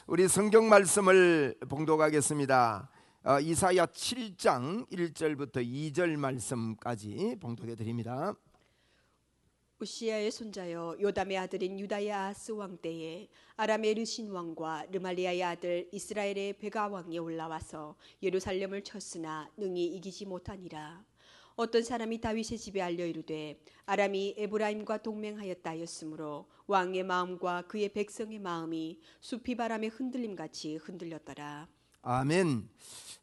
우리 성경 말씀을 봉독하겠습니다. 이사야 7장 1절부터 2절 말씀까지 봉독해 드립니다. 우시야의 손자여 요담의 아들인 유다의 아하스 왕 때에 아람의 르신 왕과 르말리아의 아들 이스라엘의 베가 왕이 올라와서 예루살렘을 쳤으나 능히 이기지 못하니라. 어떤 사람이 다윗의 집에 알려 이르되 아람이 에브라임과 동맹하였다 하였으므로 왕의 마음과 그의 백성의 마음이 숲이 바람에 흔들림같이 흔들렸더라. 아멘.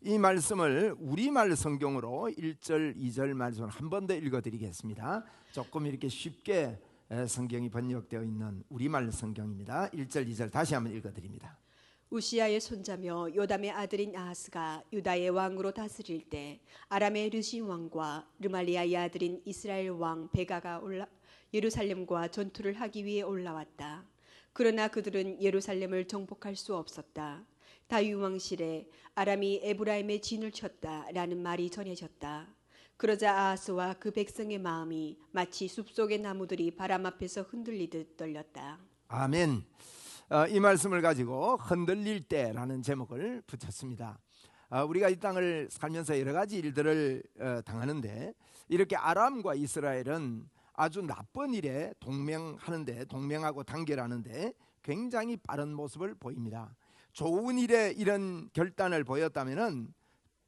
이 말씀을 우리말 성경으로 1절 2절 말씀을 한 번 더 읽어드리겠습니다. 조금 이렇게 쉽게 성경이 번역되어 있는 우리말 성경입니다. 1절 2절 다시 한번 읽어드립니다. 우시야의 손자며 요담의 아들인 아하스가 유다의 왕으로 다스릴 때 아람의 르신 왕과 르말리아의 아들인 이스라엘 왕 베가가 예루살렘과 전투를 하기 위해 올라왔다. 그러나 그들은 예루살렘을 정복할 수 없었다. 다윗 왕실에 아람이 에브라임의 진을 쳤다라는 말이 전해졌다. 그러자 아하스와 그 백성의 마음이 마치 숲속의 나무들이 바람 앞에서 흔들리듯 떨렸다. 아멘. 이 말씀을 가지고 흔들릴 때라는 제목을 붙였습니다. 우리가 이 땅을 살면서 여러 가지 일들을 당하는데 이렇게 아람과 이스라엘은 아주 나쁜 일에 동맹하고 단결하는데 굉장히 빠른 모습을 보입니다. 좋은 일에 이런 결단을 보였다면은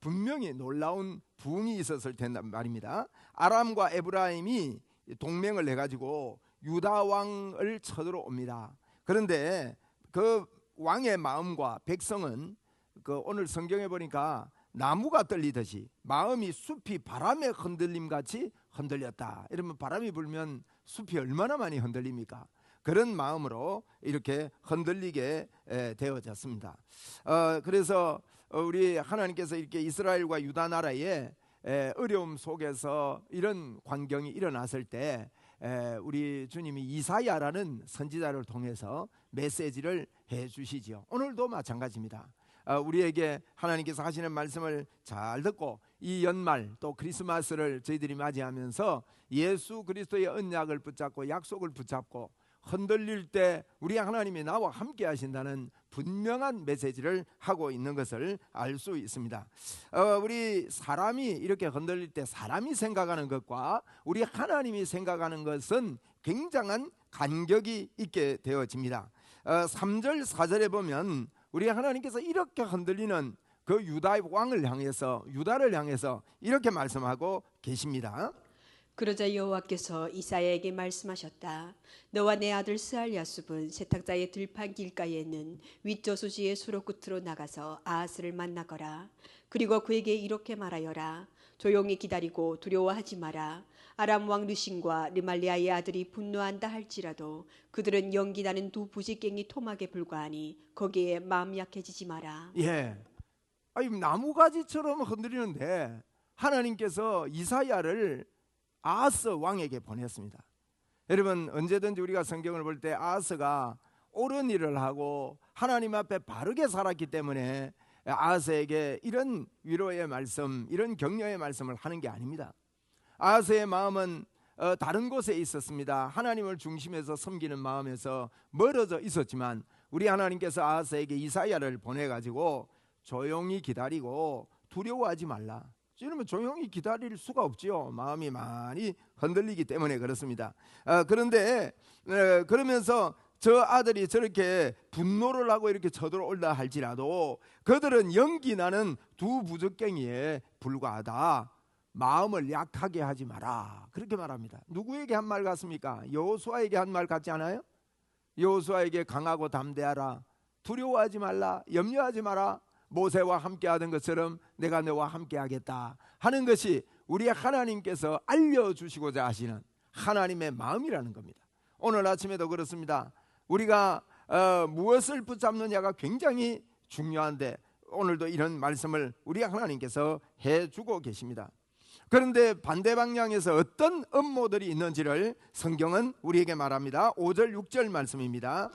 분명히 놀라운 부흥이 있었을 텐데 말입니다. 아람과 에브라임이 동맹을 해가지고 유다 왕을 쳐들어 옵니다. 그런데 그 왕의 마음과 백성은 오늘 성경에 보니까 나무가 떨리듯이 마음이 숲이 바람에 흔들림 같이 흔들렸다. 이러면 바람이 불면 숲이 얼마나 많이 흔들립니까? 그런 마음으로 이렇게 흔들리게 되어졌습니다. 그래서 우리 하나님께서 이렇게 이스라엘과 유다 나라의 어려움 속에서 이런 환경이 일어났을 때 우리 주님이 이사야라는 선지자를 통해서 메시지를 해주시죠. 오늘도 마찬가지입니다. 우리에게 하나님께서 하시는 말씀을 잘 듣고 이 연말 또 크리스마스를 저희들이 맞이하면서 예수 그리스도의 언약을 붙잡고 약속을 붙잡고 흔들릴 때 우리 하나님이 나와 함께 하신다는 분명한 메시지를 하고 있는 것을 알 수 있습니다. 우리 사람이 이렇게 흔들릴 때 사람이 생각하는 것과 우리 하나님이 생각하는 것은 굉장한 간격이 있게 되어집니다. 3절 4절에 보면 우리 하나님께서 이렇게 흔들리는 그 유다의 왕을 향해서 유다를 향해서 이렇게 말씀하고 계십니다. 그러자 여호와께서 이사야에게 말씀하셨다. 너와 내 아들 스알야숲은 세탁자의 들판 길가에는 윗저수지의 수로 끝으로 나가서 아하스를 만나거라. 그리고 그에게 이렇게 말하여라. 조용히 기다리고 두려워하지 마라. 아람 왕 르신과 르말리아의 아들이 분노한다 할지라도 그들은 연기나는 두 부지깽이 토막에 불과하니 거기에 마음 약해지지 마라. 나무가지처럼 흔들리는데 하나님께서 이사야를 아하스 왕에게 보냈습니다. 여러분 언제든지 우리가 성경을 볼 때 아하스가 옳은 일을 하고 하나님 앞에 바르게 살았기 때문에 아하스에게 이런 위로의 말씀, 이런 격려의 말씀을 하는 게 아닙니다. 아하스의 마음은 다른 곳에 있었습니다. 하나님을 중심에서 섬기는 마음에서 멀어져 있었지만 우리 하나님께서 아하스에게 이사야를 보내가지고 조용히 기다리고 두려워하지 말라. 이러면 조용히 기다릴 수가 없지요. 마음이 많이 흔들리기 때문에 그렇습니다. 그런데 그러면서 저 아들이 저렇게 분노를 하고 이렇게 쳐들어올라 할지라도 그들은 연기나는 두 부적갱이에 불과하다. 마음을 약하게 하지 마라. 그렇게 말합니다. 누구에게 한 말 같습니까? 여호수아에게 한 말 같지 않아요? 여호수아에게 강하고 담대하라. 두려워하지 말라. 염려하지 마라. 모세와 함께 하던 것처럼 내가 너와 함께 하겠다 하는 것이 우리 하나님께서 알려주시고자 하시는 하나님의 마음이라는 겁니다. 오늘 아침에도 그렇습니다. 우리가 무엇을 붙잡느냐가 굉장히 중요한데 오늘도 이런 말씀을 우리 하나님께서 해주고 계십니다. 그런데 반대 방향에서 어떤 음모들이 있는지를 성경은 우리에게 말합니다. 5절 6절 말씀입니다.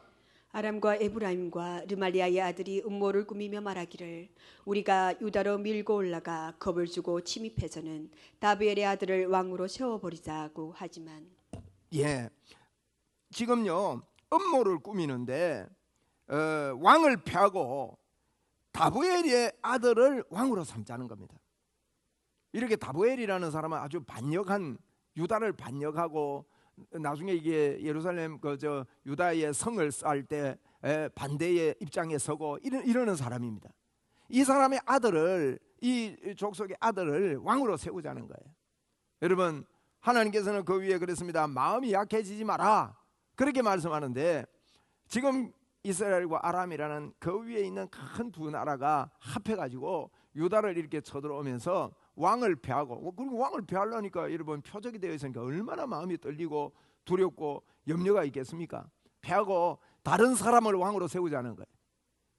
아람과 에브라임과 르말리아의 아들이 음모를 꾸미며 말하기를 우리가 유다로 밀고 올라가 겁을 주고 침입해서는 다비엘의 아들을 왕으로 세워버리자고 하지만 지금요 음모를 꾸미는데 왕을 패하고 다보엘의 아들을 왕으로 삼자는 겁니다. 이렇게 다보엘이라는 사람은 아주 반역한, 유다를 반역하고 나중에 이게 예루살렘 유다의 성을 쌓을 때 반대의 입장에 서고 이러는 사람입니다. 이 사람의 아들을, 이 족속의 아들을 왕으로 세우자는 거예요. 여러분, 하나님께서는 그 위에 그랬습니다. 마음이 약해지지 마라, 그렇게 말씀하는데, 지금 이스라엘과 아람이라는 그 위에 있는 큰 두 나라가 합해가지고 유다를 이렇게 쳐들어오면서 왕을 패하고, 그리고 왕을 패하려니까 여러분 표적이 되어 있으니까 얼마나 마음이 떨리고 두렵고 염려가 있겠습니까? 패하고 다른 사람을 왕으로 세우자는 거예요.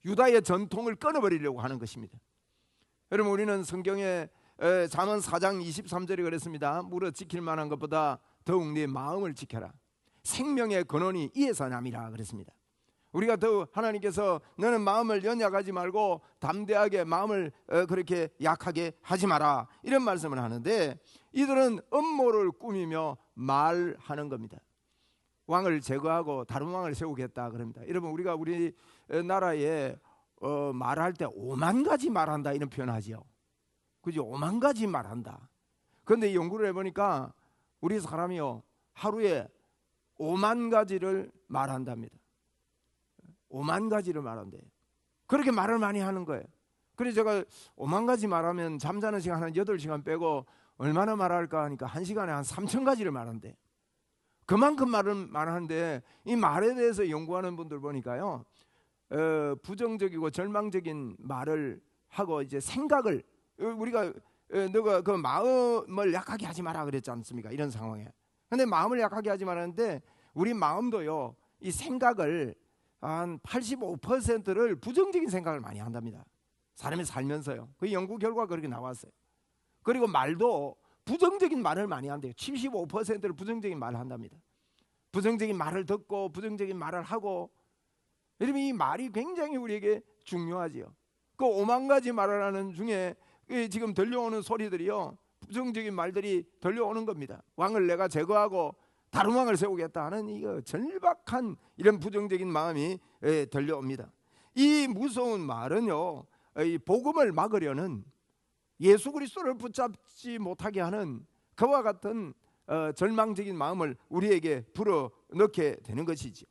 유다의 전통을 끊어버리려고 하는 것입니다. 여러분, 우리는 성경에 잠언 4장 23절에 그랬습니다. 무릇 지킬 만한 것보다 더욱 네 마음을 지켜라. 생명의 근원이 이에서 남이라 그랬습니다. 우리가 더 하나님께서 너는 마음을 연약하지 말고 담대하게 마음을 그렇게 약하게 하지 마라, 이런 말씀을 하는데, 이들은 음모를 꾸미며 말하는 겁니다. 왕을 제거하고 다른 왕을 세우겠다 그럽니다. 여러분, 우리가 우리 나라에 말할 때 5만 가지 말한다 이런 표현하죠. 그죠? 5만 가지 말한다. 그런데 연구를 해보니까 우리 사람이요, 하루에 5만 가지를 말한답니다. 5만 가지를 말한대. 그렇게 말을 많이 하는 거예요. 그래서 제가 5만 가지 말하면 잠자는 시간 한 8시간 빼고 얼마나 말할까 하니까 1시간에 한 3천 가지를 말한대. 그만큼 말을 말하는데, 이 말에 대해서 연구하는 분들 보니까요, 부정적이고 절망적인 말을 하고 이제 생각을, 우리가 너가 그 마음을 약하게 하지 마라 그랬지 않습니까? 이런 상황에. 근데 마음을 약하게 하지 말았는데, 우리 마음도요, 이 생각을 한 85%를 부정적인 생각을 많이 한답니다. 사람이 살면서요. 그 연구 결과가 그렇게 나왔어요. 그리고 말도 부정적인 말을 많이 한대요. 75%를 부정적인 말을 한답니다. 부정적인 말을 듣고 부정적인 말을 하고, 여러분, 이 말이 굉장히 우리에게 중요하지요. 그 5만 가지 말을 하는 중에 지금 들려오는 소리들이요, 부정적인 말들이 들려오는 겁니다. 왕을 내가 제거하고 다른 왕을 세우겠다 하는 이거 절박한 이런 부정적인 마음이 들려옵니다. 이 무서운 말은요, 이 복음을 막으려는, 예수 그리스도를 붙잡지 못하게 하는 그와 같은 절망적인 마음을 우리에게 불어넣게 되는 것이죠.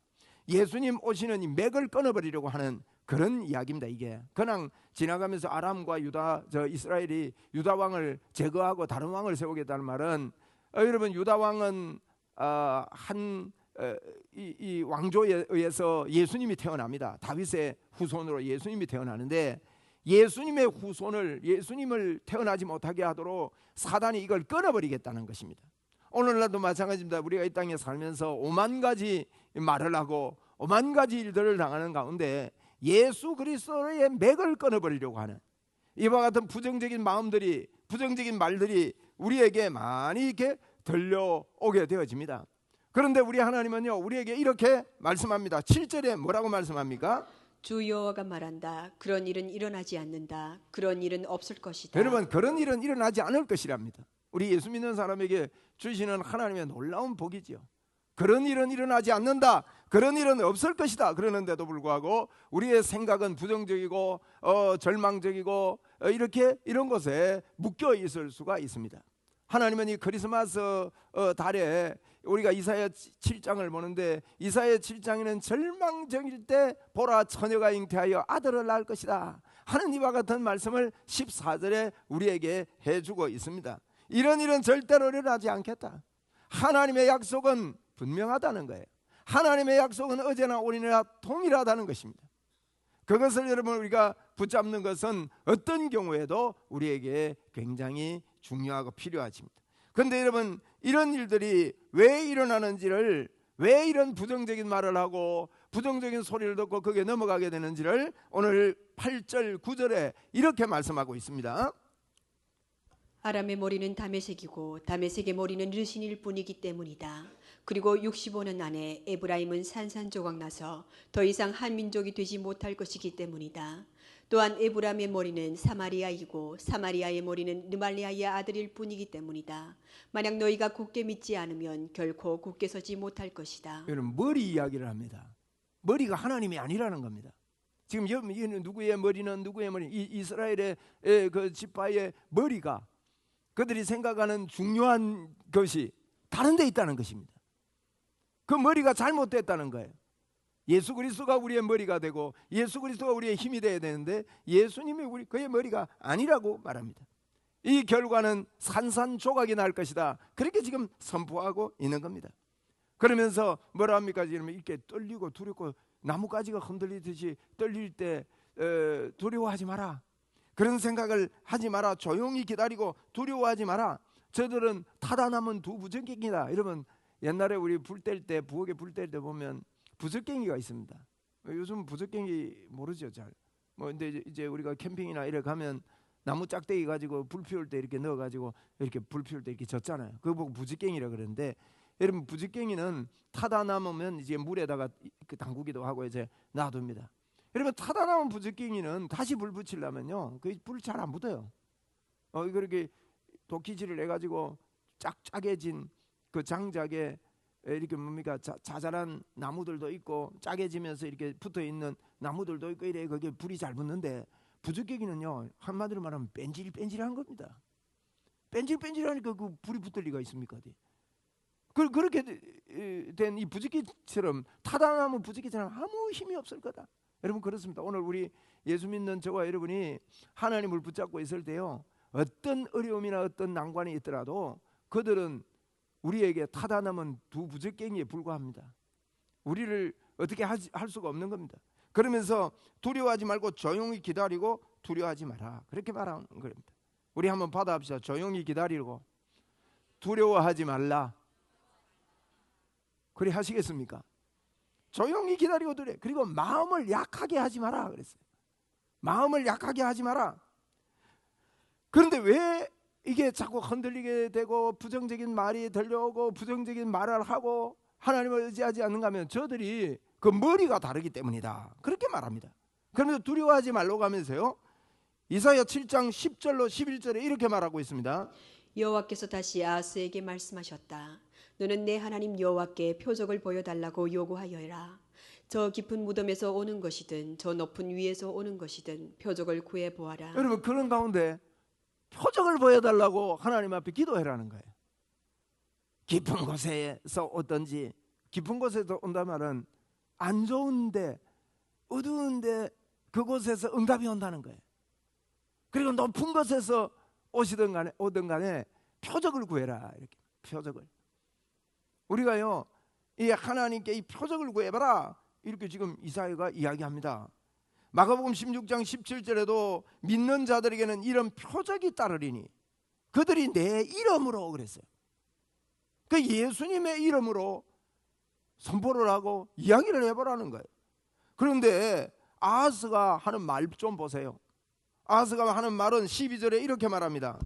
예수님 오시는 이 맥을 끊어버리려고 하는 그런 이야기입니다. 이게 그냥 지나가면서 아람과 유다, 이스라엘이 유다 왕을 제거하고 다른 왕을 세우겠다는 말은, 여러분, 유다 왕은 이 왕조에 의해서 예수님이 태어납니다. 다윗의 후손으로 예수님이 태어나는데, 예수님의 후손을, 예수님을 태어나지 못하게 하도록 사단이 이걸 끊어버리겠다는 것입니다. 오늘날도 마찬가지입니다. 우리가 이 땅에 살면서 5만 가지 말을 하고 5만 가지 일들을 당하는 가운데 예수 그리스도의 맥을 끊어버리려고 하는 이와 같은 부정적인 마음들이, 부정적인 말들이 우리에게 많이 이렇게 들려오게 되어집니다. 그런데 우리 하나님은요, 우리에게 이렇게 말씀합니다. 7절에 뭐라고 말씀합니까? 주 여호와가 말한다. 그런 일은 일어나지 않는다. 그런 일은 없을 것이다. 여러분, 그런 일은 일어나지 않을 것이랍니다. 우리 예수 믿는 사람에게 주시는 하나님의 놀라운 복이지요. 그런 일은 일어나지 않는다, 그런 일은 없을 것이다 그러는데도 불구하고 우리의 생각은 부정적이고 절망적이고 이렇게 이런 것에 묶여 있을 수가 있습니다. 하나님은 이 크리스마스 달에 우리가 이사야 7장을 보는데, 이사야 7장에는 절망적일 때 보라 처녀가 잉태하여 아들을 낳을 것이다 하는 이와 같은 말씀을 14절에 우리에게 해주고 있습니다. 이런 일은 절대로 일어나지 않겠다. 하나님의 약속은 분명하다는 거예요. 하나님의 약속은 어제나 오늘이나 동일하다는 것입니다. 그것을 여러분 우리가 붙잡는 것은 어떤 경우에도 우리에게 굉장히 중요하고 필요하십니다. 그런데 여러분, 이런 일들이 왜 일어나는지를, 왜 이런 부정적인 말을 하고 부정적인 소리를 듣고 거기에 넘어가게 되는지를 오늘 8절 9절에 이렇게 말씀하고 있습니다. 아람의 머리는 다메섹이고 다메섹의 머리는 르신일 뿐이기 때문이다. 그리고 65년 안에 에브라임은 산산조각 나서 더 이상 한 민족이 되지 못할 것이기 때문이다. 또한 에브라임의 머리는 사마리아이고 사마리아의 머리는 르말리아의 아들일 뿐이기 때문이다. 만약 너희가 굳게 믿지 않으면 결코 굳게 서지 못할 것이다. 여러분, 머리 이야기를 합니다. 머리가 하나님이 아니라는 겁니다. 지금 누구의 머리는 누구의 머리, 이스라엘의 그 지파의 머리가 그들이 생각하는 중요한 것이 다른 데 있다는 것입니다. 그 머리가 잘못됐다는 거예요. 예수 그리스도가 우리의 머리가 되고 예수 그리스도가 우리의 힘이 되어야 되는데 예수님이 그의 머리가 아니라고 말합니다. 이 결과는 산산조각이 날 것이다. 그렇게 지금 선포하고 있는 겁니다. 그러면서 뭐라 합니까? 지금 이렇게 떨리고 두렵고 나뭇가지가 흔들리듯이 떨릴 때 두려워하지 마라. 그런 생각을 하지 마라. 조용히 기다리고 두려워하지 마라. 저들은 타다 남은 두 부적갱이다. 여러분 옛날에 우리 불 뗄 때 부엌에 불 뗄 때 보면 부적갱이가 있습니다. 요즘 부적갱이 모르죠 잘. 근데 이제 우리가 캠핑이나 이래 가면 나무 짝대기 가지고 불 피울 때 이렇게 넣어 가지고 이렇게 불 피울 때 이렇게 젓잖아요. 그거 보고 부적갱이라 그러는데 여러분 부적갱이는 타다 남으면 이제 물에다가 담그기도 하고 이제 놔둡니다. 여러분 타다 남은 부적갱이는 다시 불 붙이려면요 그 불 잘 안 붙어요. 그렇게 도끼질을 해 가지고 짝짝해진 그 장작에 이렇게 뭡니까 자잘한 나무들도 있고 짜게지면서 이렇게 붙어 있는 나무들도 있고 이래 거기에 불이 잘 붙는데 부적갱이는요 한마디로 말하면 뺀질뺀질한 겁니다. 뺀질뺀질하니까 그 불이 붙을 리가 있습니까? 그렇게 된 이 부적기처럼 타다나무 부적기처럼 아무 힘이 없을 거다. 여러분 그렇습니다. 오늘 우리 예수 믿는 저와 여러분이 하나님을 붙잡고 있을 때요 어떤 어려움이나 어떤 난관이 있더라도 그들은 우리에게 타다 남은 두 부적갱이에 불과합니다. 우리를 어떻게 할 수가 없는 겁니다. 그러면서 두려워하지 말고 조용히 기다리고 두려워하지 마라. 그렇게 말하는 겁니다. 우리 한번 받아봅시다. 조용히 기다리고 두려워하지 말라. 그래 하시겠습니까? 조용히 기다리고 그리고 마음을 약하게 하지 마라 그랬어요. 마음을 약하게 하지 마라. 그런데 왜 이게 자꾸 흔들리게 되고 부정적인 말이 들려오고 부정적인 말을 하고 하나님을 의지하지 않는가 하면 저들이 그 머리가 다르기 때문이다. 그렇게 말합니다. 그러면서 두려워하지 말라고 하면서요 이사야 7장 10절로 11절에 이렇게 말하고 있습니다. 여호와께서 다시 아하스에게 말씀하셨다. 너는 내 하나님 여호와께 표적을 보여달라고 요구하여라. 저 깊은 무덤에서 오는 것이든 저 높은 위에서 오는 것이든 표적을 구해보아라. 여러분 그런 가운데 표적을 보여달라고 하나님 앞에 기도해라는 거예요. 깊은 곳에서 오든지 깊은 곳에서 온다 말은 안 좋은데 어두운데 그곳에서 응답이 온다는 거예요. 그리고 높은 곳에서 오든 간에 표적을 구해라. 이렇게 표적을 우리가요 이 하나님께 이 표적을 구해봐라 이렇게 지금 이사야가 이야기합니다. 마가복음 16장 17절에도 믿는 자들에게는 이런 표적이 따르리니 그들이 내 이름으로 그랬어요. 그 예수님의 이름으로 선포를 하고 이야기를 해보라는 거예요. 그런데 아하스가 하는 말 좀 보세요. 아하스가 하는 말은 12절에 이렇게 말합니다.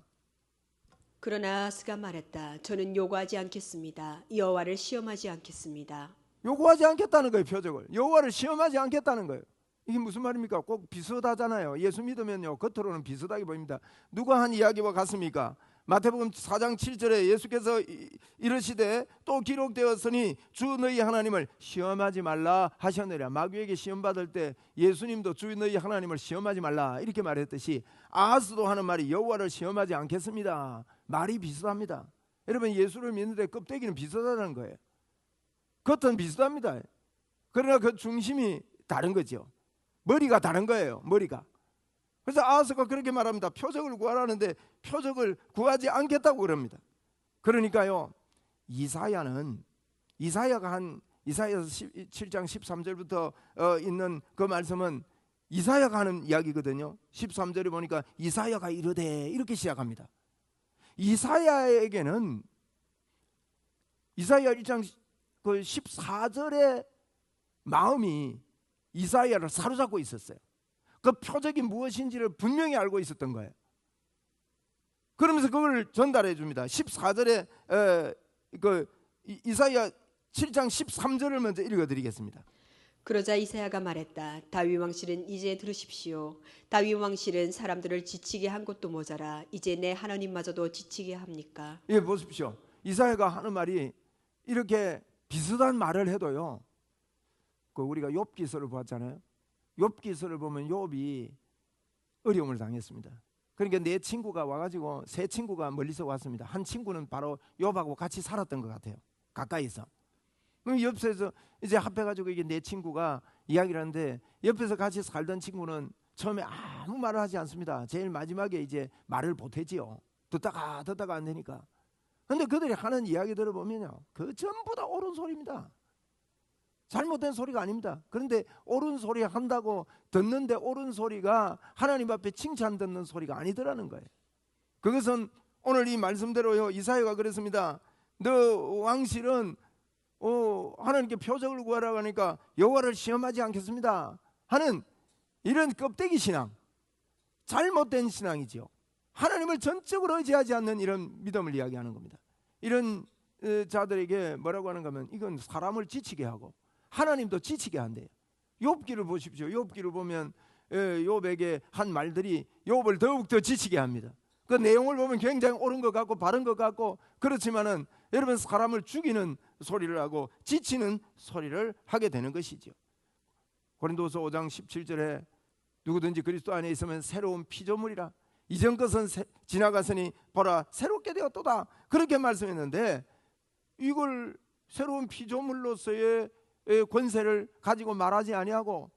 그러나 아하스가 말했다. 저는 요구하지 않겠습니다. 여호와를 시험하지 않겠습니다. 요구하지 않겠다는 거예요. 표적을 여호와를 시험하지 않겠다는 거예요. 이게 무슨 말입니까? 꼭 비슷하잖아요. 예수 믿으면요 겉으로는 비슷하게 보입니다. 누가 한 이야기와 같습니까? 마태복음 4장 7절에 예수께서 이르시되 또 기록되었으니 주 너희 하나님을 시험하지 말라 하셨느니라. 마귀에게 시험 받을 때 예수님도 주 너희 하나님을 시험하지 말라 이렇게 말했듯이 아하스도 하는 말이 여호와를 시험하지 않겠습니다. 말이 비슷합니다. 여러분 예수를 믿는데 껍데기는 비슷하다는 거예요. 겉은 비슷합니다. 그러나 그 중심이 다른 거죠. 머리가 다른 거예요. 머리가. 그래서 아하스가 그렇게 말합니다. 표적을 구하라는데 표적을 구하지 않겠다고 그럽니다. 그러니까요 이사야가 한 이사야서 7장 13절부터 있는 그 말씀은 이사야가 하는 이야기거든요. 13절에 보니까 이사야가 이르되 이렇게 시작합니다. 이사야에게는 이사야 1장 그 14절의 마음이 이사야를 사로잡고 있었어요. 그 표적이 무엇인지를 분명히 알고 있었던 거예요. 그러면서 그걸 전달해 줍니다. 14절에 그 이사야 7장 13절을 먼저 읽어드리겠습니다. 그러자 이사야가 말했다. 다윗 왕실은 이제 들으십시오. 다윗 왕실은 사람들을 지치게 한 것도 모자라 이제 내 하나님마저도 지치게 합니까? 예, 보십시오. 이사야가 하는 말이 이렇게 비슷한 말을 해도요 우리가 욥기서를 보았잖아요. 욥기서를 보면 욥이 어려움을 당했습니다. 그러니까 네 친구가 와가지고 세 친구가 멀리서 왔습니다. 한 친구는 바로 욥하고 같이 살았던 것 같아요. 가까이서. 그럼 옆에서 이제 합해가지고 이게 네 친구가 이야기를 하는데, 옆에서 같이 살던 친구는 처음에 아무 말을 하지 않습니다. 제일 마지막에 이제 말을 보태지요. 듣다가 안 되니까. 근데 그들이 하는 이야기 들어보면요, 그 전부 다 옳은 소리입니다. 잘못된 소리가 아닙니다. 그런데 옳은 소리 한다고 듣는데 옳은 소리가 하나님 앞에 칭찬 듣는 소리가 아니더라는 거예요. 그것은 오늘 이 말씀대로요, 이사야가 그랬습니다. 너 왕실은 하나님께 표적을 구하라고 하니까 여호와를 시험하지 않겠습니다 하는 이런 껍데기 신앙, 잘못된 신앙이지요. 하나님을 전적으로 의지하지 않는 이런 믿음을 이야기하는 겁니다. 이런 자들에게 뭐라고 하는가 하면, 이건 사람을 지치게 하고 하나님도 지치게 한대요. 욥기를 보십시오. 욥기를 보면 욥에게 한 말들이 욥을 더욱더 지치게 합니다. 그 내용을 보면 굉장히 옳은 것 같고 바른 것 같고, 그렇지만은 여러분, 사람을 죽이는 소리를 하고 지치는 소리를 하게 되는 것이죠. 고린도서 5장 17절에 누구든지 그리스도 안에 있으면 새로운 피조물이라, 이전 것은 지나갔으니 보라 새롭게 되었도다, 그렇게 말씀했는데, 이걸 새로운 피조물로서의 권세를 가지고 말하지 아니하고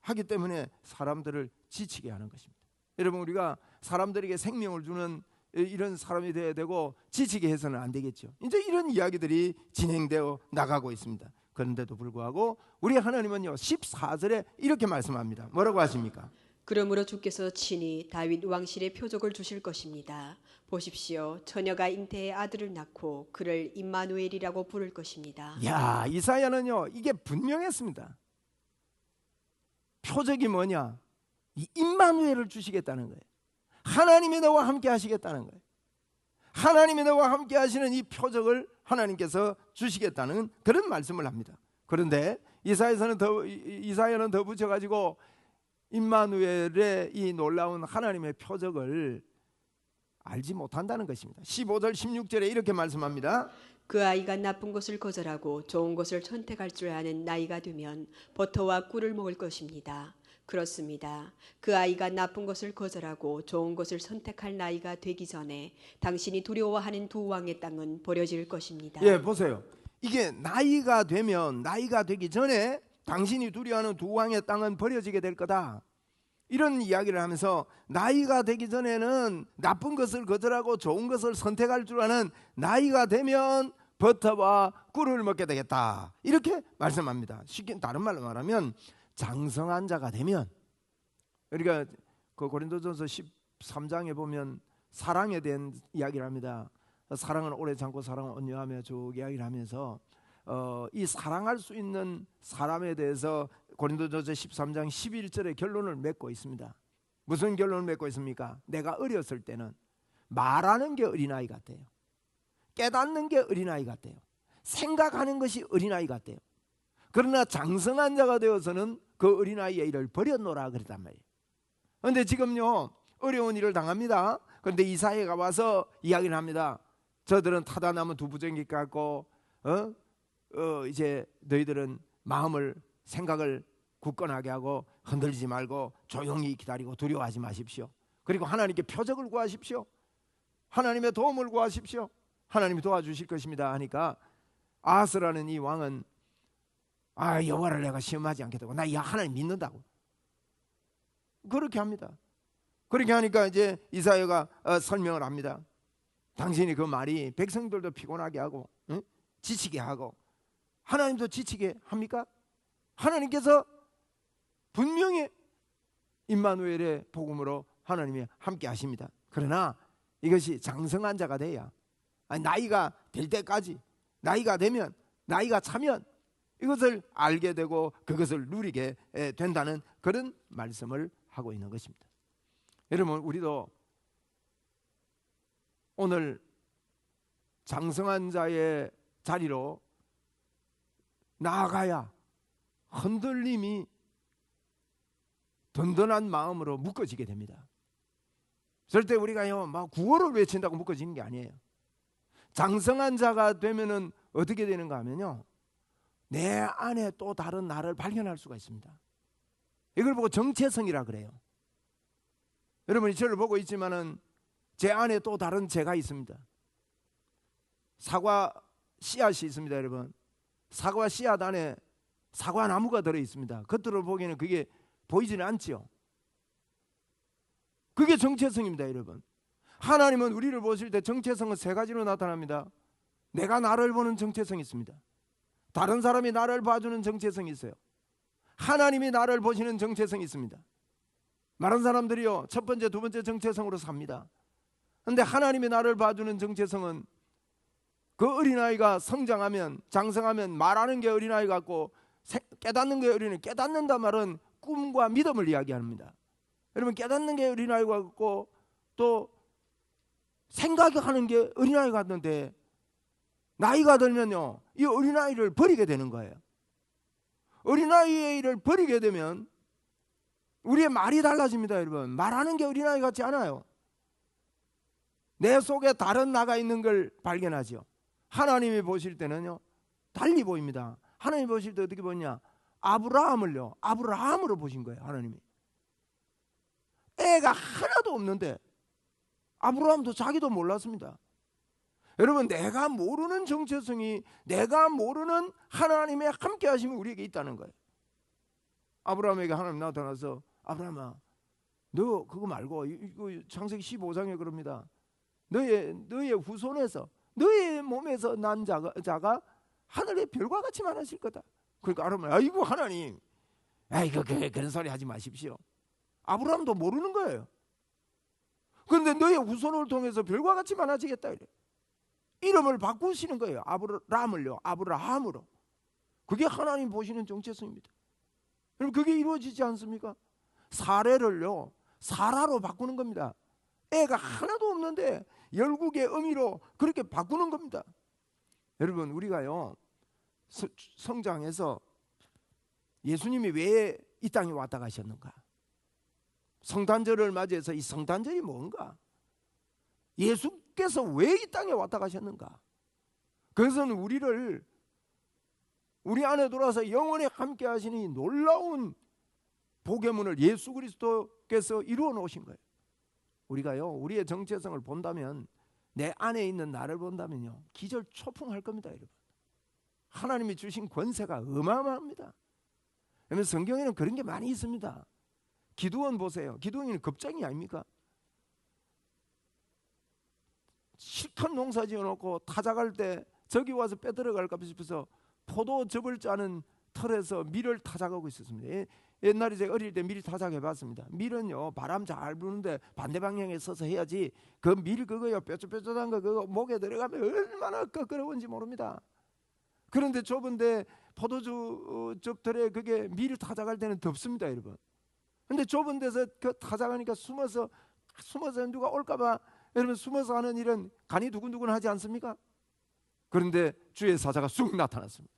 하기 때문에 사람들을 지치게 하는 것입니다. 여러분, 우리가 사람들에게 생명을 주는 이런 사람이 되어야 되고, 지치게 해서는 안 되겠죠. 이제 이런 이야기들이 진행되어 나가고 있습니다. 그런데도 불구하고 우리 하나님은요, 14절에 이렇게 말씀합니다. 뭐라고 하십니까? 그러므로 주께서 친히 다윗 왕실의 표적을 주실 것입니다. 보십시오, 처녀가 잉태의 아들을 낳고 그를 임마누엘이라고 부를 것입니다. 야, 이사야는요, 이게 분명했습니다. 표적이 뭐냐? 이 임마누엘을 주시겠다는 거예요. 하나님이 너와 함께 하시겠다는 거예요. 하나님이 너와 함께 하시는 이 표적을 하나님께서 주시겠다는 그런 말씀을 합니다. 그런데 이사야는 더 붙여가지고 임마누엘의 이 놀라운 하나님의 표적을 알지 못한다는 것입니다. 15절 16절에 이렇게 말씀합니다. 그 아이가 나쁜 것을 거절하고 좋은 것을 선택할 줄 아는 나이가 되면 버터와 꿀을 먹을 것입니다. 그렇습니다. 그 아이가 나쁜 것을 거절하고 좋은 것을 선택할 나이가 되기 전에 당신이 두려워하는 두 왕의 땅은 버려질 것입니다. 예, 보세요. 이게 나이가 되기 전에 당신이 두려워하는 두 왕의 땅은 버려지게 될 거다, 이런 이야기를 하면서, 나이가 되기 전에는 나쁜 것을 거절하고 좋은 것을 선택할 줄 아는 나이가 되면 버터와 꿀을 먹게 되겠다, 이렇게 말씀합니다. 쉽게 다른 말로 말하면, 장성한 자가 되면, 우리가 그 고린도전서 13장에 보면 사랑에 대한 이야기를 합니다. 사랑은 오래 참고 사랑은 온유하며 쭉 이야기를 하면서 이 사랑할 수 있는 사람에 대해서 고린도전서 13장 11절에 결론을 맺고 있습니다. 무슨 결론을 맺고 있습니까? 내가 어렸을 때는 말하는 게 어린아이 같아요. 깨닫는 게 어린아이 같아요. 생각하는 것이 어린아이 같아요. 그러나 장성한 자가 되어서는 그 어린아이의 일을 버렸노라 그랬단 말이에요. 그런데 지금요, 어려운 일을 당합니다. 그런데 이사야가 와서 이야기를 합니다. 저들은 타다나무 두 부정기 갖고 이제 너희들은 마음을, 생각을 굳건하게 하고 흔들리지 말고 조용히 기다리고 두려워하지 마십시오. 그리고 하나님께 표적을 구하십시오. 하나님의 도움을 구하십시오. 하나님이 도와주실 것입니다 하니까, 아하스라는 이 왕은 여호와를 내가 시험하지 않겠다고, 나 이 하나님 믿는다고 그렇게 합니다. 그렇게 하니까 이제 이사야가 설명을 합니다. 당신이 그 말이 백성들도 피곤하게 하고 지치게 하고 하나님도 지치게 합니까? 하나님께서 분명히 임마누엘의 복음으로 하나님이 함께 하십니다. 그러나 이것이 장성한 자가 돼야, 나이가 될 때까지, 나이가 되면, 나이가 차면 이것을 알게 되고 그것을 누리게 된다는 그런 말씀을 하고 있는 것입니다. 여러분, 우리도 오늘 장성한 자의 자리로 나아가야 흔들림이 든든한 마음으로 묶어지게 됩니다. 절대 우리가요 막 구호를 외친다고 묶어지는 게 아니에요. 장성한 자가 되면은 어떻게 되는가 하면요, 내 안에 또 다른 나를 발견할 수가 있습니다. 이걸 보고 정체성이라 그래요. 여러분이 저를 보고 있지만은 제 안에 또 다른 제가 있습니다. 사과 씨앗이 있습니다, 여러분. 사과 씨앗 안에 사과 나무가 들어 있습니다. 겉으로 보기에는 그게 보이지는 않지요. 그게 정체성입니다, 여러분. 하나님은 우리를 보실 때 정체성은 세 가지로 나타납니다. 내가 나를 보는 정체성이 있습니다. 다른 사람이 나를 봐주는 정체성이 있어요. 하나님이 나를 보시는 정체성이 있습니다. 많은 사람들이요, 첫 번째, 두 번째 정체성으로 삽니다. 그런데 하나님이 나를 봐주는 정체성은 그 어린아이가 성장하면, 장성하면 말하는 게 어린아이 같고 깨닫는 게 어린아이. 깨닫는다 말은 꿈과 믿음을 이야기합니다. 여러분, 깨닫는 게 어린아이 같고 또 생각하는 게 어린아이 같는데 나이가 들면요, 이 어린아이를 버리게 되는 거예요. 어린아이를 버리게 되면 우리의 말이 달라집니다, 여러분. 말하는 게 어린아이 같지 않아요. 내 속에 다른 나가 있는 걸 발견하죠. 하나님이 보실 때는요, 달리 보입니다. 하나님 보실 때 어떻게 보냐? 아브라함을요, 아브라함으로 보신 거예요, 하나님이. 애가 하나도 없는데 아브라함도 자기도 몰랐습니다. 여러분, 내가 모르는 정체성이, 내가 모르는 하나님의 함께 하심이 우리에게 있다는 거예요. 아브라함에게 하나님 나타나서, 아브라함아, 너 그거 말고, 이거 창세기 15장에 그럽니다. 너의 후손에서, 너의 몸에서 난 자가 하늘의 별과 같이 많아질 거다. 그러니까 아브라함은, 아이고 하나님, 아이고 그런 소리 하지 마십시오. 아브라함도 모르는 거예요. 그런데 너의 후손을 통해서 별과 같이 많아지겠다 이래. 이름을 바꾸시는 거예요. 아브라함을요, 아브라함으로. 그게 하나님 보시는 정체성입니다. 여러분, 그게 이루어지지 않습니까? 사례를요, 사라로 바꾸는 겁니다. 애가 하나도 없는데 열국의 의미로 그렇게 바꾸는 겁니다. 여러분, 우리가요, 성장해서 예수님이 왜 이 땅에 왔다 가셨는가? 성탄절을 맞이해서 이 성탄절이 뭔가? 예수께서 왜 이 땅에 왔다 가셨는가? 그것은 우리를 우리 안에 들어와서 영원히 함께 하시는 이 놀라운 복의 예수 그리스도께서 이루어 놓으신 거예요. 우리가요, 우리의 정체성을 본다면, 내 안에 있는 나를 본다면요, 기절초풍할 겁니다, 여러분. 하나님이 주신 권세가 어마어마합니다. 그러면 성경에는 그런 게 많이 있습니다. 기드온 보세요. 기드온이 겁쟁이 아닙니까? 실컷 농사 지어놓고 타작할 때 저기 와서 빼들어갈까 싶어서 포도즙을 짜는 털에서 밀을 타작하고 있었습니다. 옛날에 제가 어릴 때 밀 타작해봤습니다. 밀은요, 바람 잘 부는데 반대 방향에 서서 해야지, 그 밀 그거요, 뾰족뾰족한 거 그거 목에 들어가면 얼마나 껄끄러운지 모릅니다. 그런데 좁은데 포도즙 털에 그게 밀 타작할 때는 덥습니다, 여러분. 근데 좁은 데서 그 타작하니까 숨어서 누가 올까봐, 여러분, 숨어서 하는 일은 간이 두근두근하지 않습니까? 그런데 주의 사자가 쑥 나타났습니다.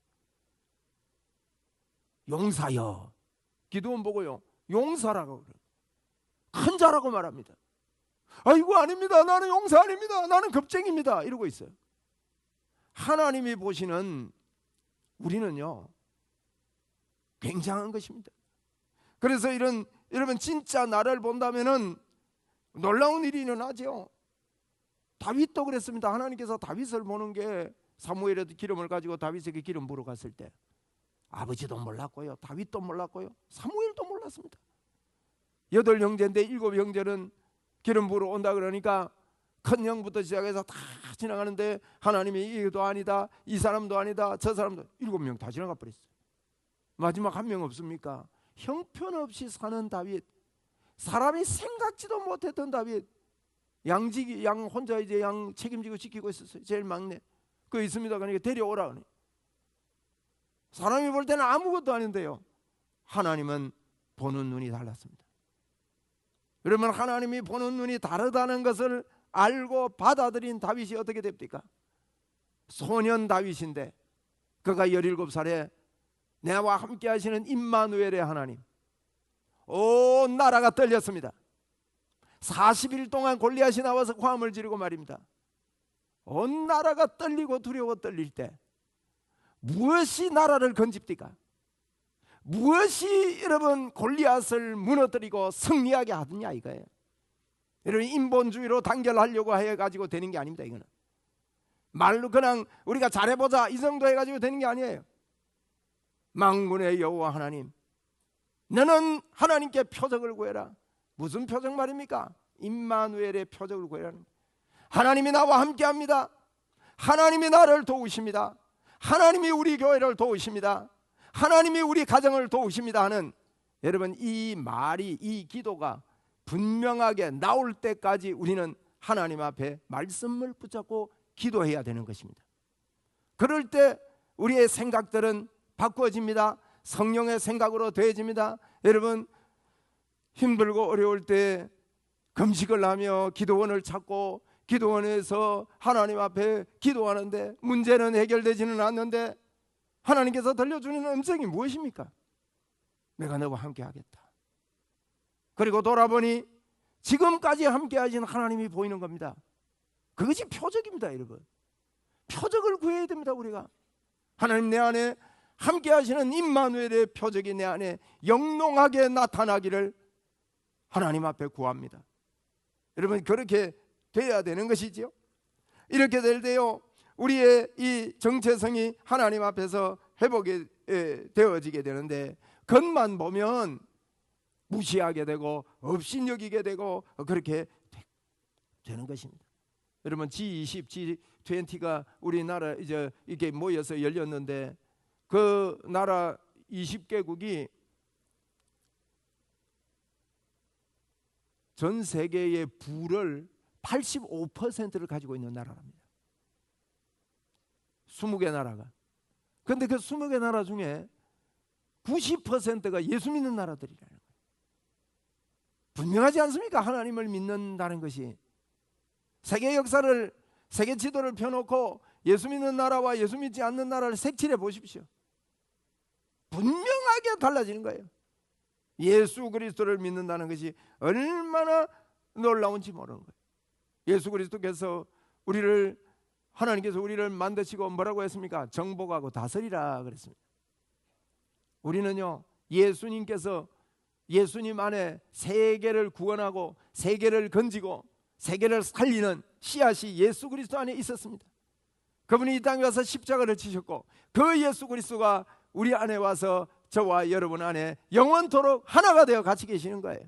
용사여. 기드온 보고요, 용사라고 그래요. 큰 자라고 말합니다. 아이고 아닙니다. 나는 용사 아닙니다. 나는 겁쟁입니다. 이러고 있어요. 하나님이 보시는 우리는요, 굉장한 것입니다. 그래서 여러분, 진짜 나를 본다면은 놀라운 일이 일어나죠. 다윗도 그랬습니다. 하나님께서 다윗을 보는 게, 사무엘의 기름을 가지고 다윗에게 기름 부러 갔을 때 아버지도 몰랐고요, 다윗도 몰랐고요, 사무엘도 몰랐습니다. 8형제인데 7형제는 기름 부러 온다 그러니까 큰 형부터 시작해서 다 지나가는데 하나님이 이도 아니다, 이 사람도 아니다, 저 사람도, 7명 다 지나가 버렸어요. 마지막 한 명 없습니까? 형편없이 사는 다윗, 사람이 생각지도 못했던 다윗, 양 혼자 이제 양 책임지고 지키고 있었어요. 제일 막내. 그거 있습니다. 그러니까 데려오라 그러니. 사람이 볼 때는 아무것도 아닌데요, 하나님은 보는 눈이 달랐습니다. 여러분, 하나님이 보는 눈이 다르다는 것을 알고 받아들인 다윗이 어떻게 됩니까? 소년 다윗인데 그가 17살에 내와 함께 하시는 임마누엘의 하나님, 온 나라가 떨렸습니다. 40일 동안 골리앗이 나와서 고함을 지르고 말입니다. 온 나라가 떨리고 두려워 떨릴 때 무엇이 나라를 건집니까? 무엇이 여러분 골리앗을 무너뜨리고 승리하게 하느냐 이거예요. 여러분 인본주의로 단결하려고 해가지고 되는 게 아닙니다. 이거는 말로 그냥 우리가 잘해보자 이 정도 해가지고 되는 게 아니에요. 만군의 여호와 하나님, 너는 하나님께 표적을 구해라. 무슨 표적 말입니까? 임마누엘의 표적을 구해라는. 하나님이 나와 함께합니다. 하나님이 나를 도우십니다. 하나님이 우리 교회를 도우십니다. 하나님이 우리 가정을 도우십니다 하는, 여러분 이 말이, 이 기도가 분명하게 나올 때까지 우리는 하나님 앞에 말씀을 붙잡고 기도해야 되는 것입니다. 그럴 때 우리의 생각들은 바꾸어집니다. 성령의 생각으로 되어집니다. 여러분 힘들고 어려울 때 금식을 하며 기도원을 찾고 기도원에서 하나님 앞에 기도하는데 문제는 해결되지는 않는데 하나님께서 들려주는 음성이 무엇입니까? 내가 너와 함께 하겠다. 그리고 돌아보니 지금까지 함께 하신 하나님이 보이는 겁니다. 그것이 표적입니다. 여러분 표적을 구해야 됩니다. 우리가 하나님 내 안에 함께 하시는 임마누엘의 표적이 내 안에 영롱하게 나타나기를 하나님 앞에 구합니다. 여러분 그렇게 돼야 되는 것이지요. 이렇게 될 때요 우리의 이 정체성이 하나님 앞에서 회복이 되어지게 되는데, 겉만 보면 무시하게 되고 업신여기게 되고 그렇게 되는 것입니다. 여러분 G20, G20가 우리나라 이제 이렇게 모여서 열렸는데 그 나라 20개국이 전 세계의 부를 85%를 가지고 있는 나라랍니다. 20개 나라가. 그런데 그 20개 나라 중에 90%가 예수 믿는 나라들이라는 거예요. 분명하지 않습니까? 하나님을 믿는다는 것이. 세계 역사를, 세계 지도를 펴놓고 예수 믿는 나라와 예수 믿지 않는 나라를 색칠해 보십시오. 분명하게 달라지는 거예요. 예수 그리스도를 믿는다는 것이 얼마나 놀라운지 모르는 거예요. 예수 그리스도께서 하나님께서 우리를 만드시고 뭐라고 했습니까? 정복하고 다스리라 그랬습니다. 우리는요 예수님께서 예수님 안에 세계를 구원하고 세계를 건지고 세계를 살리는 씨앗이 예수 그리스도 안에 있었습니다. 그분이 이 땅에 와서 십자가를 지셨고 그 예수 그리스도가 우리 안에 와서 저와 여러분 안에 영원토록 하나가 되어 같이 계시는 거예요.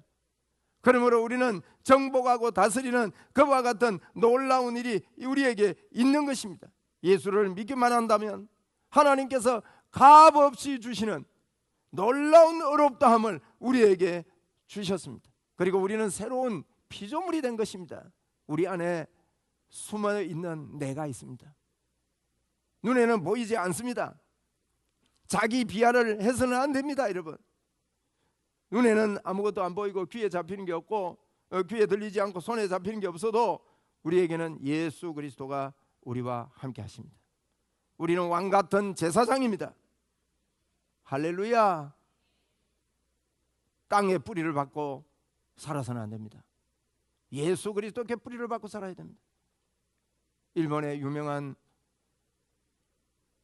그러므로 우리는 정복하고 다스리는 그와 같은 놀라운 일이 우리에게 있는 것입니다. 예수를 믿기만 한다면 하나님께서 값없이 주시는 놀라운 의롭다함을 우리에게 주셨습니다. 그리고 우리는 새로운 피조물이 된 것입니다. 우리 안에 숨어있는 내가 있습니다. 눈에는 보이지 않습니다. 자기 비하를 해서는 안 됩니다. 여러분 눈에는 아무것도 안 보이고 귀에 잡히는 게 없고 귀에 들리지 않고 손에 잡히는 게 없어도 우리에게는 예수 그리스도가 우리와 함께 하십니다. 우리는 왕같은 제사장입니다. 할렐루야. 땅에 뿌리를 받고 살아서는 안 됩니다. 예수 그리스도께 뿌리를 받고 살아야 됩니다. 일본의 유명한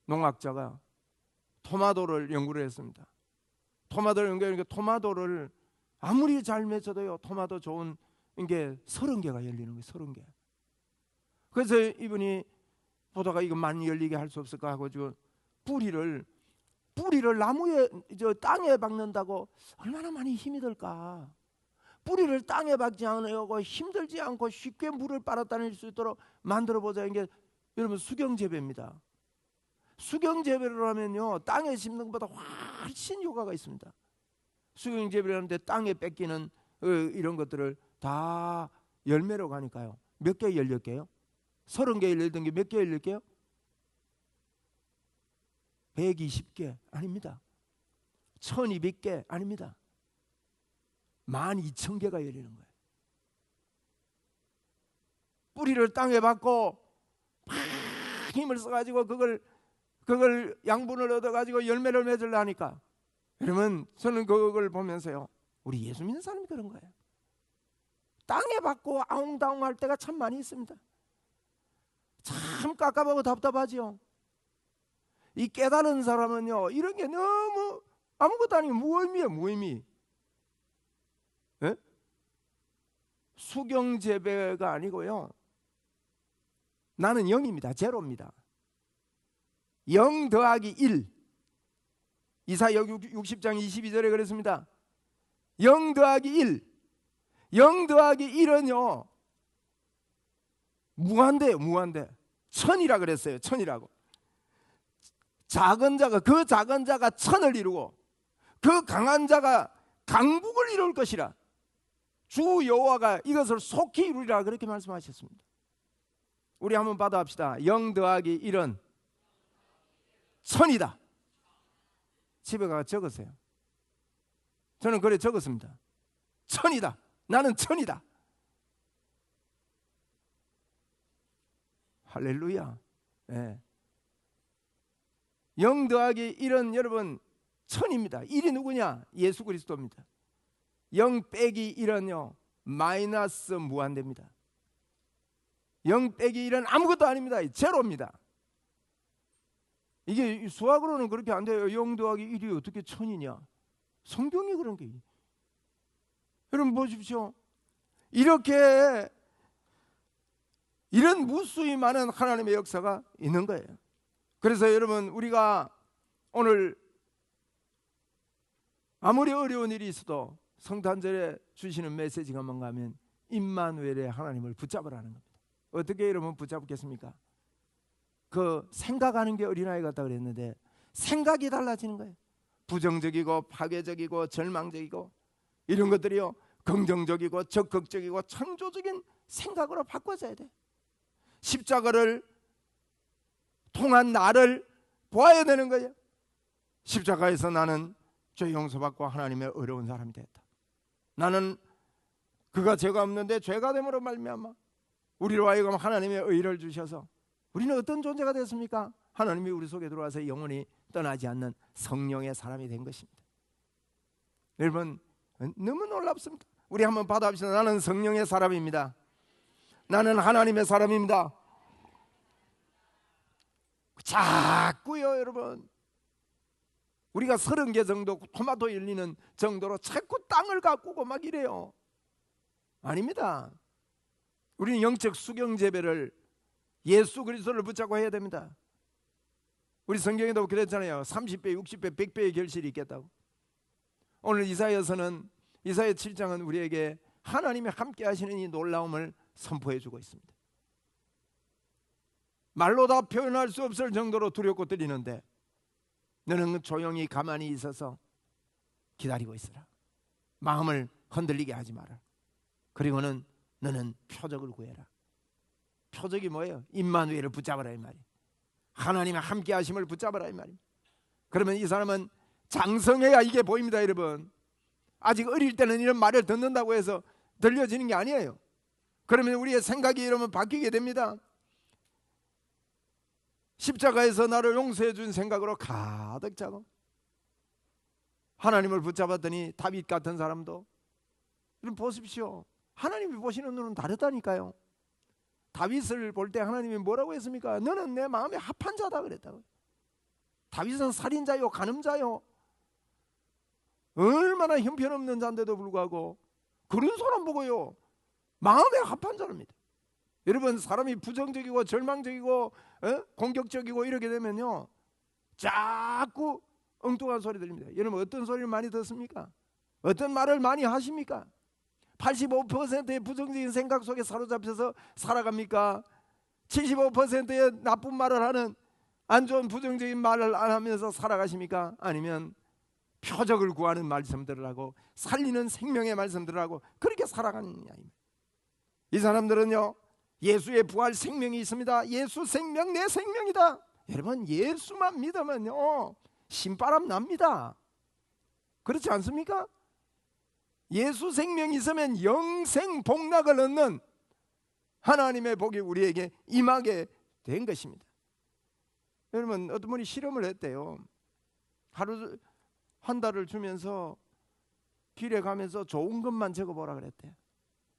농학자가 토마토를 연구를 했습니다. 토마토를 연구하니까 토마토를 아무리 잘 맺혀도요 토마토 좋은 게 30개가 열리는 거예요. 30개. 그래서 이분이 보다가 이거 많이 열리게 할 수 없을까 하고 뿌리를 나무에 땅에 박는다고 얼마나 많이 힘이 들까. 뿌리를 땅에 박지 않고 힘들지 않고 쉽게 물을 빨아다닐 수 있도록 만들어보자. 이게 여러분 수경재배입니다. 수경재배를 하면요 땅에 심는 것보다 훨씬 효과가 있습니다. 수경재배를 하는데 땅에 뺏기는 이런 것들을 다 열매로 가니까요. 몇 개 열릴게요? 30개 열리던 게 몇 개 열릴게요? 120개 아닙니다. 1200개 아닙니다. 12,000개가 열리는 거예요. 뿌리를 땅에 박고 막 힘을 써가지고 그걸 양분을 얻어가지고 열매를 맺으려 하니까, 여러분 저는 그걸 보면서요 우리 예수 믿는 사람이 그런 거예요. 땅에 박고 아웅다웅할 때가 참 많이 있습니다. 참 깝깝하고 답답하지요. 이 깨달은 사람은요, 이런 게 너무 아무것도 아니고 무의미해요. 무의미. 예? 수경재배가 아니고요, 나는 0입니다. 제로입니다. 0 더하기 1. 이사야 60장 22절에 그랬습니다. 0 더하기 1. 0 더하기 1은요 무한대예요. 무한대. 천이라 그랬어요. 천이라고. 작은 자가, 그 작은 자가 천을 이루고 그 강한 자가 강국을 이룰 것이라. 주 여호와가 이것을 속히 이루리라, 그렇게 말씀하셨습니다. 우리 한번 받아합시다. 0 더하기 1은 천이다. 집에 가서 적으세요. 저는 그래 적었습니다. 천이다. 나는 천이다. 할렐루야. 네. 0 더하기 1은 여러분 천입니다. 1이 누구냐? 예수 그리스도입니다. 0 빼기 1은요 마이너스 무한대입니다. 0 빼기 1은 아무것도 아닙니다. 제로입니다. 이게 수학으로는 그렇게 안 돼요. 0 더하기 1이 어떻게 천이냐? 성경이 그런 게. 여러분 보십시오. 이렇게 이런 무수히 많은 하나님의 역사가 있는 거예요. 그래서 여러분, 우리가 오늘 아무리 어려운 일이 있어도 성탄절에 주시는 메시지가 뭔가 하면 임마누엘의 하나님을 붙잡으라는 겁니다. 어떻게 여러분 붙잡겠습니까? 그 생각하는 게 어린아이 같다 그랬는데 생각이 달라지는 거예요. 부정적이고 파괴적이고 절망적이고 이런 것들이요 긍정적이고 적극적이고 창조적인 생각으로 바꿔져야 돼. 십자가를 통한 나를 보아야 되는 거예요. 십자가에서 나는 죄 용서받고 하나님의 어려운 사람이 됐다. 나는 그가 죄가 없는데 죄가 됨으로 말미암아 우리로 하여금 하나님의 의를 주셔서 우리는 어떤 존재가 됐습니까? 하나님이 우리 속에 들어와서 영원히 떠나지 않는 성령의 사람이 된 것입니다. 여러분 너무 놀랍습니다. 우리 한번 받아봅시다. 나는 성령의 사람입니다. 나는 하나님의 사람입니다. 자꾸요 여러분, 우리가 30개 정도 토마토 열리는 정도로 자꾸 땅을 가꾸고 막 이래요. 아닙니다. 우리는 영적 수경재배를 예수 그리스도를 붙잡고 해야 됩니다. 우리 성경에도 그랬잖아요. 30배, 60배, 100배의 결실이 있겠다고. 오늘 이사야서는, 이사야 7장은 우리에게 하나님이 함께 하시는 이 놀라움을 선포해 주고 있습니다. 말로 다 표현할 수 없을 정도로 두렵고 떨리는데 너는 조용히 가만히 있어서 기다리고 있으라. 마음을 흔들리게 하지 마라. 그리고는 너는 표적을 구해라. 표적이 뭐예요? 임마누엘을 붙잡아라 이 말이에요. 하나님의 함께 하심을 붙잡아라 이 말이에요. 그러면 이 사람은 장성해야 이게 보입니다. 여러분, 아직 어릴 때는 이런 말을 듣는다고 해서 들려지는 게 아니에요. 그러면 우리의 생각이 이러면 바뀌게 됩니다. 십자가에서 나를 용서해 준 생각으로 가득 차고 하나님을 붙잡았더니 다윗 같은 사람도, 여러분 보십시오. 하나님이 보시는 눈은 다르다니까요. 다윗을 볼 때 하나님이 뭐라고 했습니까? 너는 내 마음에 합한 자다 그랬다고. 다윗은 살인자요 간음자요 얼마나 형편없는 자인데도 불구하고 그런 사람 보고요 마음에 합한 자입니다. 여러분, 사람이 부정적이고 절망적이고 공격적이고 이렇게 되면요 자꾸 엉뚱한 소리 들립니다. 여러분 어떤 소리를 많이 듣습니까? 어떤 말을 많이 하십니까? 85%의 부정적인 생각 속에 사로잡혀서 살아갑니까? 75%의 나쁜 말을 하는, 안 좋은 부정적인 말을 안 하면서 살아가십니까? 아니면 표적을 구하는 말씀들을 하고 살리는 생명의 말씀들을 하고 그렇게 살아가느냐. 이 사람들은요 예수의 부활 생명이 있습니다. 예수 생명 내 생명이다. 여러분 예수만 믿으면요 신바람 납니다. 그렇지 않습니까? 예수 생명이 있으면 영생 복락을 얻는 하나님의 복이 우리에게 임하게 된 것입니다. 여러분 어떤 분이 실험을 했대요. 하루 한 달을 주면서 길에 가면서 좋은 것만 적어보라 그랬대요.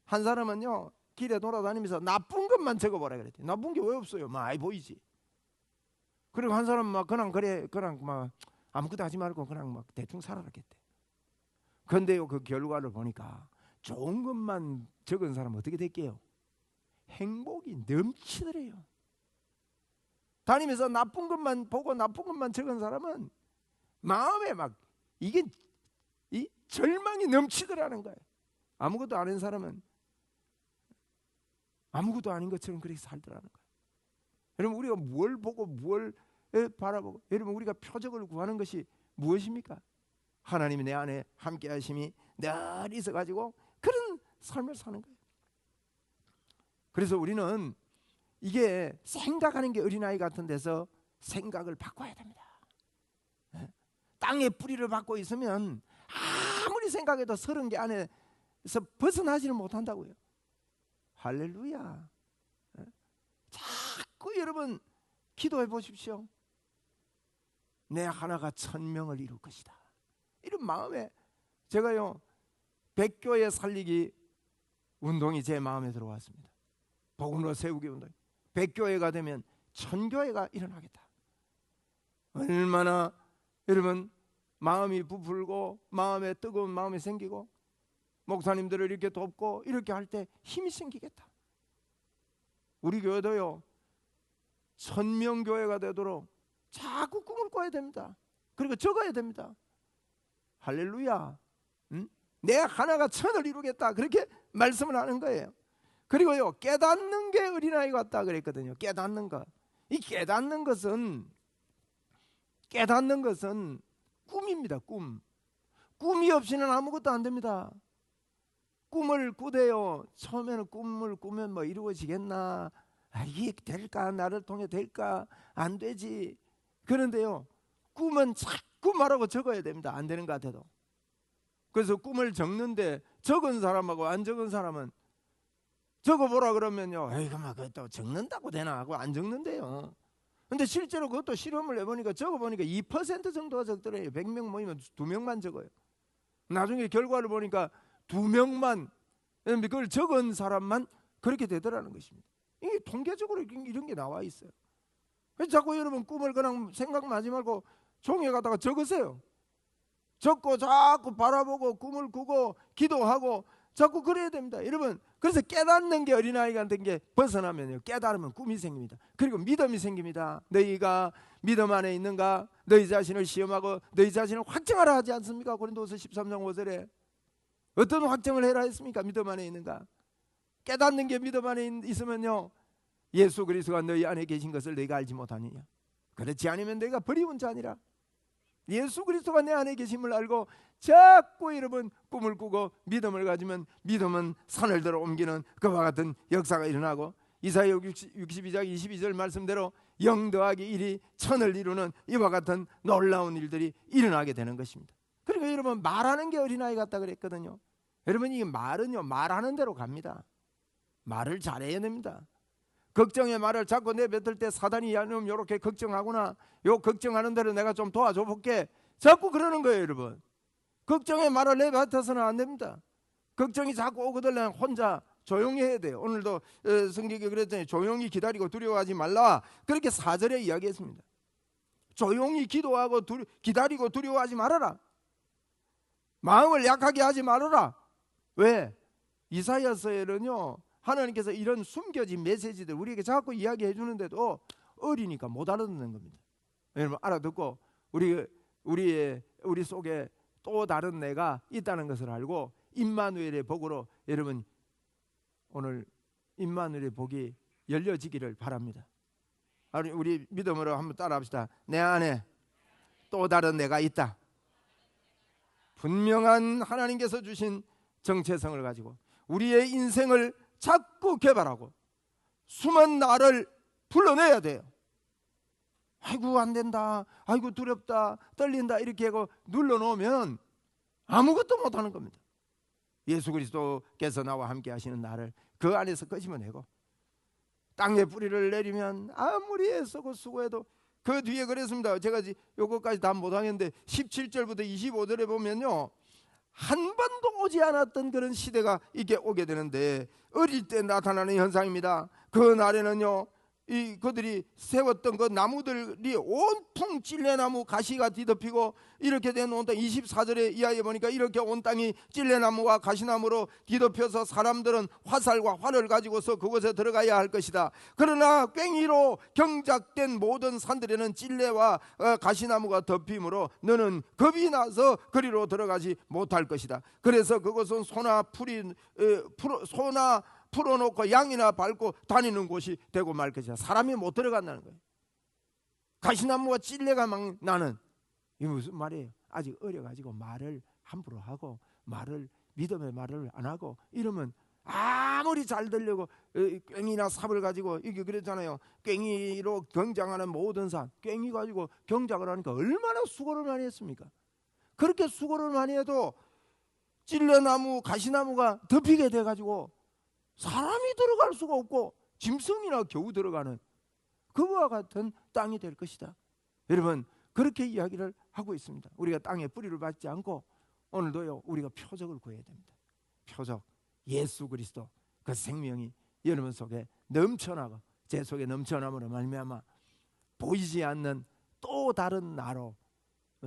한 사람은요 길에 돌아다니면서 나쁜 것만 적어보라 그랬대요. 나쁜 게 왜 없어요? 많이 보이지. 그리고 한 사람 막 그냥 막 아무것도 하지 말고 그냥 막 대충 살아라겠대. 그런데요, 그 결과를 보니까 좋은 것만 적은 사람은 어떻게 됐게요? 행복이 넘치더래요. 다니면서 나쁜 것만 보고 나쁜 것만 적은 사람은 마음에 막 이게 이 절망이 넘치더라는 거예요. 아무것도 아닌 사람은 아무것도 아닌 것처럼 그렇게 살더라는 거예요. 여러분, 우리가 뭘 보고 뭘 바라보고, 여러분, 우리가 표적을 구하는 것이 무엇입니까? 하나님이 내 안에 함께 하심이 늘 있어가지고 그런 삶을 사는 거예요. 그래서 우리는 이게 생각하는 게 어린아이 같은 데서 생각을 바꿔야 됩니다. 땅에 뿌리를 받고 있으면 아무리 생각해도 30개 안에서 벗어나지를 못한다고요. 할렐루야. 자꾸 여러분 기도해 보십시오. 내 하나가 1000명을 이룰 것이다. 이런 마음에 제가요, 백교회 살리기 운동이 제 마음에 들어왔습니다. 복음으로 세우기 운동. 백교회가 되면 1000교회가 일어나겠다. 얼마나 여러분 마음이 부풀고 마음에 뜨거운 마음이 생기고 목사님들을 이렇게 돕고 이렇게 할 때 힘이 생기겠다. 우리 교회도요, 1000명 교회가 되도록 자꾸 꿈을 꿔야 됩니다. 그리고 적어야 됩니다. 할렐루야. 내 하나가 1000을 이루겠다, 그렇게 말씀을 하는 거예요. 그리고요, 깨닫는 게 어린아이 같다 그랬거든요. 깨닫는 것. 이 깨닫는 것은 꿈입니다. 꿈이 없이는 아무것도 안 됩니다. 꿈을 꾸대요. 처음에는 꿈을 꾸면 뭐 이루어지겠나, 이게 될까, 나를 통해 될까, 안 되지. 그런데요, 꿈은 자꾸 말하고 적어야 됩니다. 안 되는 것 같아도. 그래서 꿈을 적는데 적은 사람하고 안 적은 사람은 적어보라 그러면요, 그만 그것도 적는다고 되나 하고 안 적는데요. 근데 실제로 그것도 실험을 해보니까 적어보니까 2% 정도가 적더래요. 100명 모이면 2명만 적어요. 나중에 결과를 보니까 2명만, 그걸 적은 사람만 그렇게 되더라는 것입니다. 이게 통계적으로 이런 게 나와 있어요. 그래서 자꾸 여러분 꿈을 그냥 생각만 하지 말고 종이에 갖다가 적으세요. 적고 자꾸 바라보고 꿈을 꾸고 기도하고 자꾸 그래야 됩니다. 여러분, 그래서 깨닫는 게 어린아이가 된 게 벗어나면요, 깨달으면 꿈이 생깁니다. 그리고 믿음이 생깁니다. 너희가 믿음 안에 있는가? 너희 자신을 시험하고 너희 자신을 확증하라 하지 않습니까? 고린도후서 13장 5절에 어떤 확증을 해라 했습니까? 믿음 안에 있는가? 깨닫는 게 믿음 안에 있으면요, 예수 그리스도가 너희 안에 계신 것을 너희가 알지 못하느냐? 그렇지 않으면 너희가 버리운 자니라. 예수 그리스도가 내 안에 계심을 알고 자꾸 여러분 꿈을 꾸고 믿음을 가지면 믿음은 산을 들어 옮기는 그와 같은 역사가 일어나고, 이사야 62장 22절 말씀대로 0 더하기 1이 1000을 이루는 이와 같은 놀라운 일들이 일어나게 되는 것입니다. 그러니까 여러분, 말하는 게 어린아이 같다 그랬거든요. 여러분, 이 말은요, 말하는 대로 갑니다. 말을 잘해야 됩니다. 걱정의 말을 자꾸 내뱉을 때 사단이 야놈 이렇게 걱정하구나, 요 걱정하는 대로 내가 좀 도와줘 볼게, 자꾸 그러는 거예요. 여러분, 걱정의 말을 내뱉어서는 안 됩니다. 걱정이 자꾸 오거들면 혼자 조용히 해야 돼요. 오늘도 성경에 그랬더니 조용히 기다리고 두려워하지 말라, 그렇게 4절에 이야기했습니다. 조용히 기도하고 기다리고 두려워하지 말아라. 마음을 약하게 하지 말아라. 왜? 이사야서에는요, 하나님께서 이런 숨겨진 메시지들 우리에게 자꾸 이야기해 주는데도 어리니까 못 알아듣는 겁니다. 여러분, 알아듣고 우리 속에 또 다른 내가 있다는 것을 알고 임마누엘의 복으로 여러분 오늘 임마누엘의 복이 열려지기를 바랍니다. 우리 믿음으로 한번 따라합시다. 내 안에 또 다른 내가 있다. 분명한 하나님께서 주신 정체성을 가지고 우리의 인생을 자꾸 개발하고 숨은 나를 불러내야 돼요. 아이고 안 된다, 아이고 두렵다, 떨린다, 이렇게 하고 눌러놓으면 아무것도 못하는 겁니다. 예수 그리스도께서 나와 함께 하시는 나를 그 안에서 끄집어내고 땅에 뿌리를 내리면 아무리 애쓰고 수고해도, 그 뒤에 그랬습니다. 제가 요거까지 다 못하겠는데 17절부터 25절에 보면요, 한 번도 오지 않았던 그런 시대가 이게 오게 되는데 어릴 때 나타나는 현상입니다. 그 날에는요, 그들이 세웠던 그 나무들이 온통 찔레나무 가시가 뒤덮이고 이렇게 된 온 땅, 24절에 이하에 보니까 이렇게 온 땅이 찔레나무와 가시나무로 뒤덮여서 사람들은 화살과 활을 가지고서 그곳에 들어가야 할 것이다. 그러나 괭이로 경작된 모든 산들에는 찔레와 가시나무가 덮임으로 너는 겁이 나서 그리로 들어가지 못할 것이다. 그래서 그것은 소나 풀어놓고 양이나 밟고 다니는 곳이 되고 말 것이다. 사람이 못 들어간다는 거예요. 가시나무와 찔레가 막 나는, 이게 무슨 말이에요? 아직 어려가지고 말을 함부로 하고 믿음의 말을 안 하고 이러면 아무리 잘 들려고 괭이나 삽을 가지고, 이게 그랬잖아요. 괭이로 경장하는 모든 산, 괭이 가지고 경작을 하니까 얼마나 수고를 많이 했습니까? 그렇게 수고를 많이 해도 찔레나무 가시나무가 덮이게 돼가지고 사람이 들어갈 수가 없고 짐승이나 겨우 들어가는 그와 같은 땅이 될 것이다. 여러분, 그렇게 이야기를 하고 있습니다. 우리가 땅에 뿌리를 받지 않고 오늘도요, 우리가 표적을 구해야 됩니다. 표적, 예수 그리스도 그 생명이 여러분 속에 넘쳐나고 제 속에 넘쳐남으로 말미암아 보이지 않는 또 다른 나로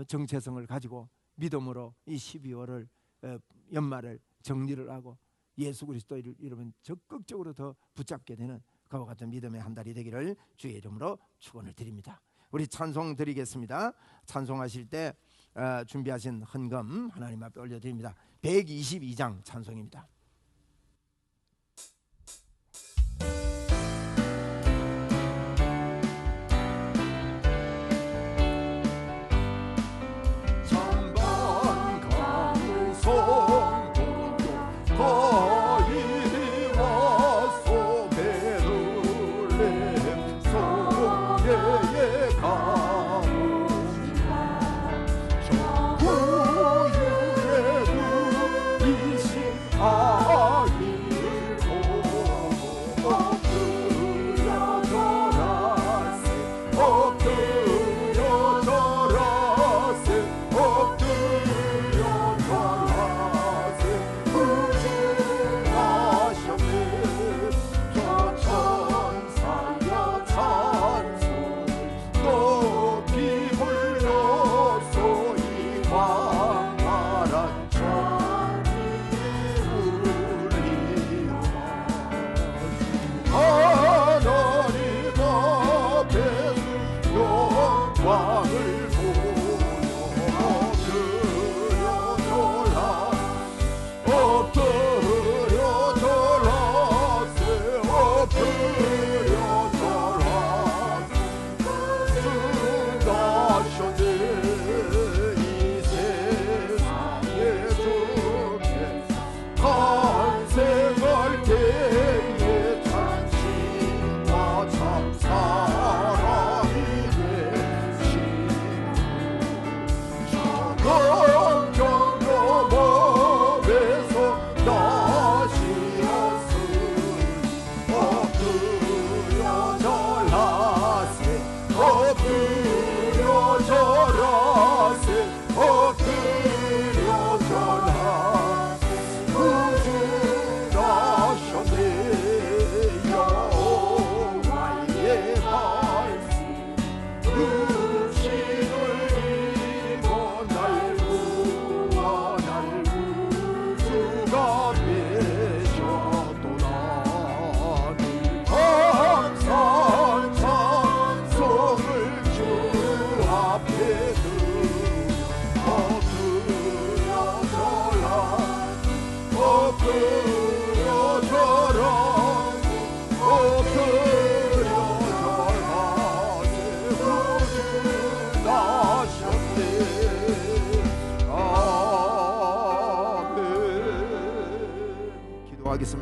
정체성을 가지고 믿음으로 이 12월을 연말을 정리를 하고 예수 그리스도를 여러분 적극적으로 더 붙잡게 되는 그와 같은 믿음의 한 달이 되기를 주의 이름으로 축원을 드립니다. 우리 찬송 드리겠습니다. 찬송하실 때 준비하신 헌금 하나님 앞에 올려드립니다. 122장 찬송입니다.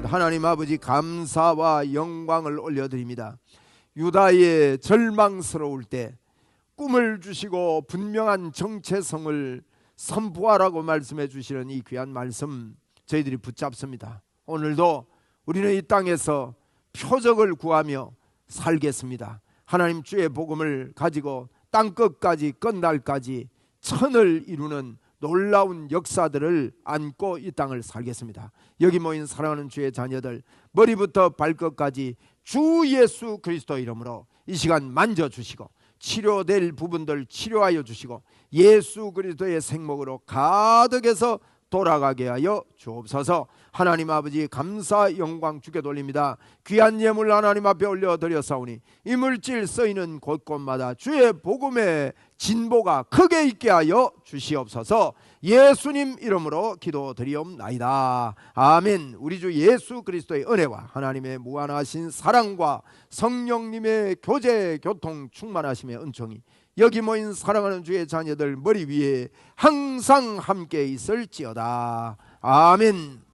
하나님 아버지, 감사와 영광을 올려드립니다. 유다의 절망스러울 때 꿈을 주시고 분명한 정체성을 선포하라고 말씀해 주시는 이 귀한 말씀 저희들이 붙잡습니다. 오늘도 우리는 이 땅에서 표적을 구하며 살겠습니다. 하나님 주의 복음을 가지고 땅끝까지 끝날까지 천을 이루는 놀라운 역사들을 안고 이 땅을 살겠습니다. 여기 모인 사랑하는 주의 자녀들, 머리부터 발끝까지 주 예수 그리스도 이름으로 이 시간 만져주시고 치료될 부분들 치료하여 주시고 예수 그리스도의 생목으로 가득해서 돌아가게 하여 주옵소서. 하나님 아버지 감사 영광 주께 돌립니다. 귀한 예물 하나님 앞에 올려드렸사오니 이물질 쓰이는 곳곳마다 주의 복음의 진보가 크게 있게 하여 주시옵소서. 예수님 이름으로 기도드리옵나이다. 아멘. 우리 주 예수 그리스도의 은혜와 하나님의 무한하신 사랑과 성령님의 교제 교통 충만하심의 은총이 여기 모인 사랑하는 주의 자녀들 머리 위에 항상 함께 있을지어다. 아멘.